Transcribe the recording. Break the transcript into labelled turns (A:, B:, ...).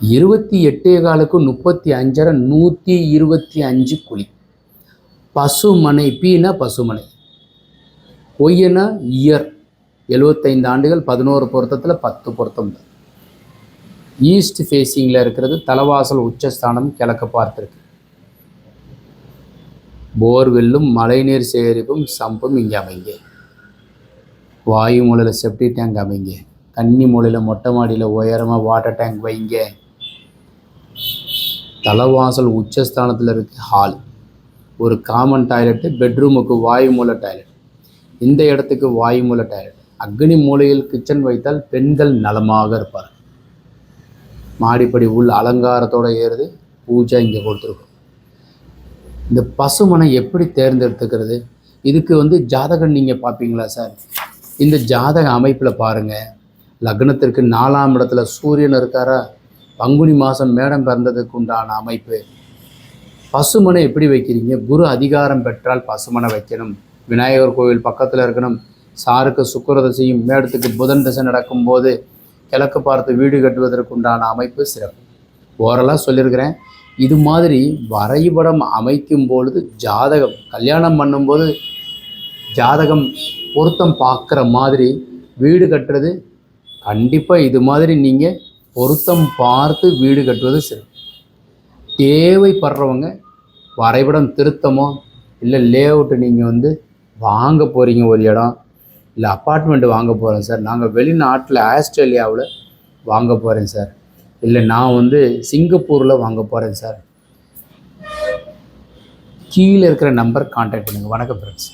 A: 28 35 125 குழி. பசுமனை, பீனா பசுமனை, ஒய்யனா இயர், 75 ஆண்டுகள், 11 பொருத்தத்தில் 10 பொருத்தம். ஈஸ்ட் ஃபேஸிங்கில் இருக்கிறது. தலைவாசல் உச்சஸ்தானம் கிழக்கு பார்த்துருக்கு. போர்வெல்லும் மழைநீர் சேகரிப்பும் சம்பும் இங்கே அமைங்க. வாயு மூலையில் செப்டி டேங்க் அமைங்க. கன்னி மூலையில் மொட்டை மாடியில் உயரமாக வாட்டர் டேங்க் வைங்க. தலைவாசல் உச்சஸ்தானத்தில் இருக்க ஹால், ஒரு காமன் டாய்லெட்டு, பெட்ரூமுக்கு வாயு மூலை டாய்லெட், இந்த இடத்துக்கு வாயு மூலை டாய்லெட். அக்னி மூலையில் கிச்சன் வைத்தால் பெண்கள் நலமாக இருப்பார்கள். மாடிப்படி உள் அலங்காரத்தோடு ஏறுது. பூஜை இங்கே கொடுத்துருக்கோம். இந்த பசுமனை எப்படி தேர்ந்தெடுத்துக்கிறது? இதுக்கு ஜாதகம் நீங்கள் பார்ப்பீங்களா சார்? இந்த ஜாதக அமைப்பில் பாருங்கள். லக்னத்திற்கு 4ஆம் இடத்துல சூரியன் இருக்காரா? பங்குனி மாதம் மேடம் பிறந்ததுக்கு உண்டான அமைப்பு. பசுமனை எப்படி வைக்கிறீங்க? குரு அதிகாரம் பெற்றால் பசுமனை வைக்கணும். விநாயகர் கோவில் பக்கத்தில் இருக்கணும். சாருக்கு சுக்கிரதசையும் மேடத்துக்கு புதன் தசை நடக்கும்போது கிழக்கு பார்த்து வீடு கட்டுவதற்கு உண்டான அமைப்பு சிறப்பு. ஓரலாக சொல்லியிருக்கிறேன். இது மாதிரி வரைபடம் அமைக்கும் பொழுது ஜாதகம் கல்யாணம் பண்ணும்போது ஜாதகம் பொருத்தம் பார்க்குற மாதிரி வீடு கட்டுறது கண்டிப்பாக இது மாதிரி நீங்கள் பொருத்தம் பார்த்து வீடு கட்டுவது சரி. தேவைப்படுறவங்க வரைபடம் திருத்தமோ இல்லை லேஅவுட்டு நீங்கள் வாங்க போகிறீங்க, ஒரு இடம் இல்லை அப்பார்ட்மெண்ட் வாங்க போகிறேன் சார், நாங்கள் வெளிநாட்டில் ஆஸ்திரேலியாவில் வாங்க போகிறேன் சார், இல்லை நான் சிங்கப்பூரில் வாங்க போகிறேன் சார், கீழே இருக்கிற நம்பர் கான்டாக்ட் பண்ணுங்கள். வணக்கம் ஃப்ரெண்ட்ஸ்.